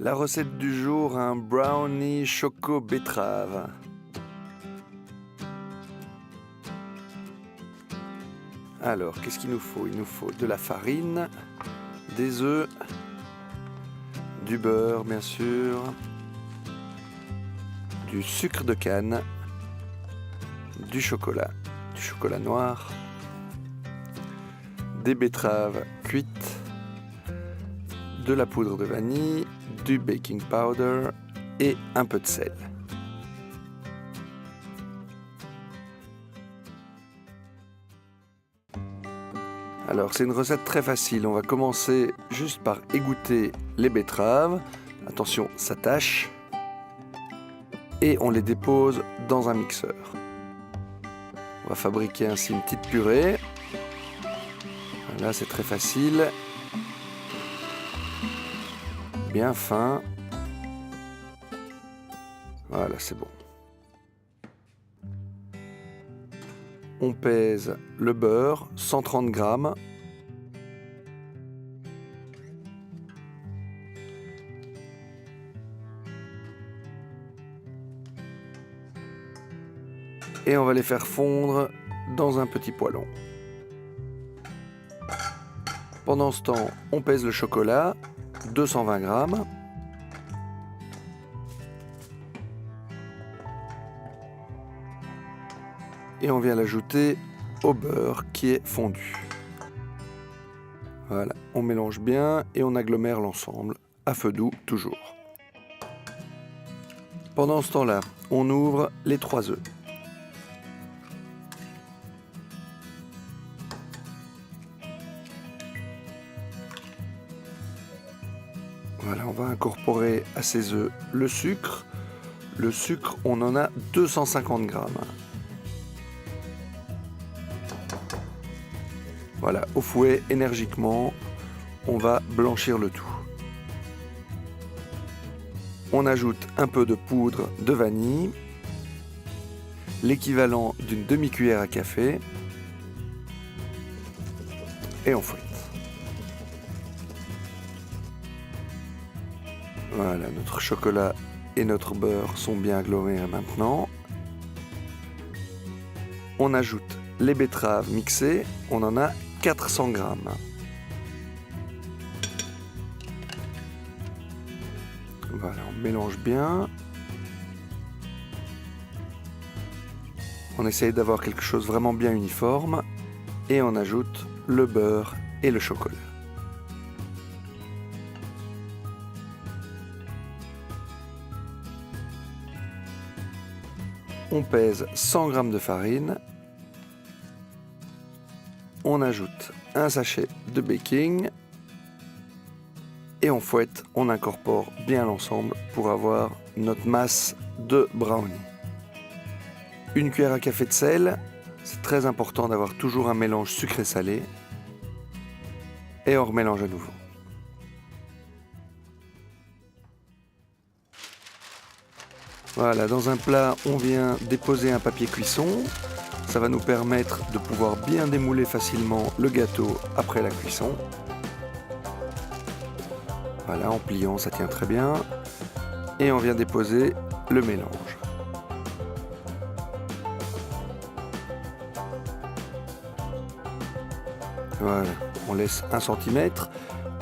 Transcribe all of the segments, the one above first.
La recette du jour, un brownie choco betterave. Alors, qu'est-ce qu'il nous faut? Il nous faut de la farine, des œufs, du beurre bien sûr, du sucre de canne, du chocolat noir, des betteraves cuites, de la poudre de vanille, du baking powder et un peu de sel. Alors c'est une recette très facile, on va commencer juste par égoutter les betteraves. Attention, ça tâche. Et on les dépose dans un mixeur. On va fabriquer ainsi une petite purée. Là c'est très facile. Bien fin. Voilà, c'est bon. On pèse le beurre, 130 grammes. Et on va les faire fondre dans un petit poêlon. Pendant ce temps, on pèse le chocolat, 220 grammes. Et on vient l'ajouter au beurre qui est fondu. Voilà, on mélange bien et on agglomère l'ensemble, à feu doux toujours. Pendant ce temps-là, on ouvre les 3 œufs. Voilà, on va incorporer à ces œufs le sucre. Le sucre, on en a 250 grammes. Voilà, au fouet, énergiquement, on va blanchir le tout. On ajoute un peu de poudre de vanille, l'équivalent d'une demi-cuillère à café, et on fouette. Voilà, notre chocolat et notre beurre sont bien agglomérés maintenant. On ajoute les betteraves mixées, on en a 400 grammes. Voilà, on mélange bien. On essaye d'avoir quelque chose vraiment bien uniforme et on ajoute le beurre et le chocolat. On pèse 100 g de farine. On ajoute un sachet de baking. Et on fouette, on incorpore bien l'ensemble pour avoir notre masse de brownie. Une cuillère à café de sel. C'est très important d'avoir toujours un mélange sucré-salé. Et on remélange à nouveau. Voilà, dans un plat, on vient déposer un papier cuisson. Ça va nous permettre de pouvoir bien démouler facilement le gâteau après la cuisson. Voilà, en pliant, ça tient très bien. Et on vient déposer le mélange. Voilà, on laisse 1 cm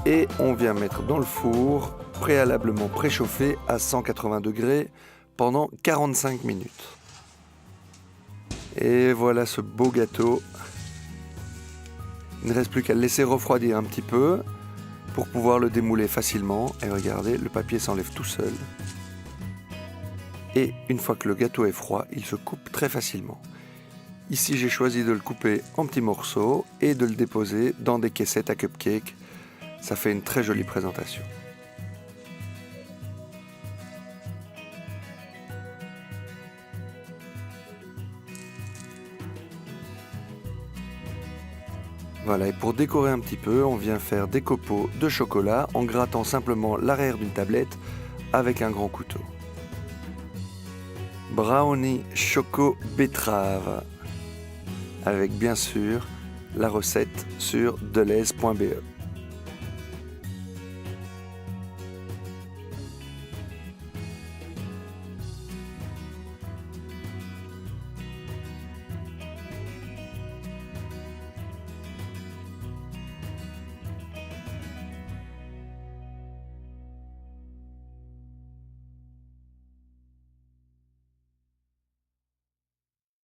et on vient mettre dans le four préalablement préchauffé à 180 degrés pendant 45 minutes. Et voilà ce beau gâteau. Il ne reste plus qu'à le laisser refroidir un petit peu pour pouvoir le démouler facilement. Et regardez, le papier s'enlève tout seul. Et une fois que le gâteau est froid, il se coupe très facilement. Ici, j'ai choisi de le couper en petits morceaux et de le déposer dans des caissettes à cupcakes. Ça fait une très jolie présentation. Voilà, et pour décorer un petit peu, on vient faire des copeaux de chocolat en grattant simplement l'arrière d'une tablette avec un grand couteau. Brownie choco betterave, avec bien sûr la recette sur deleuze.be.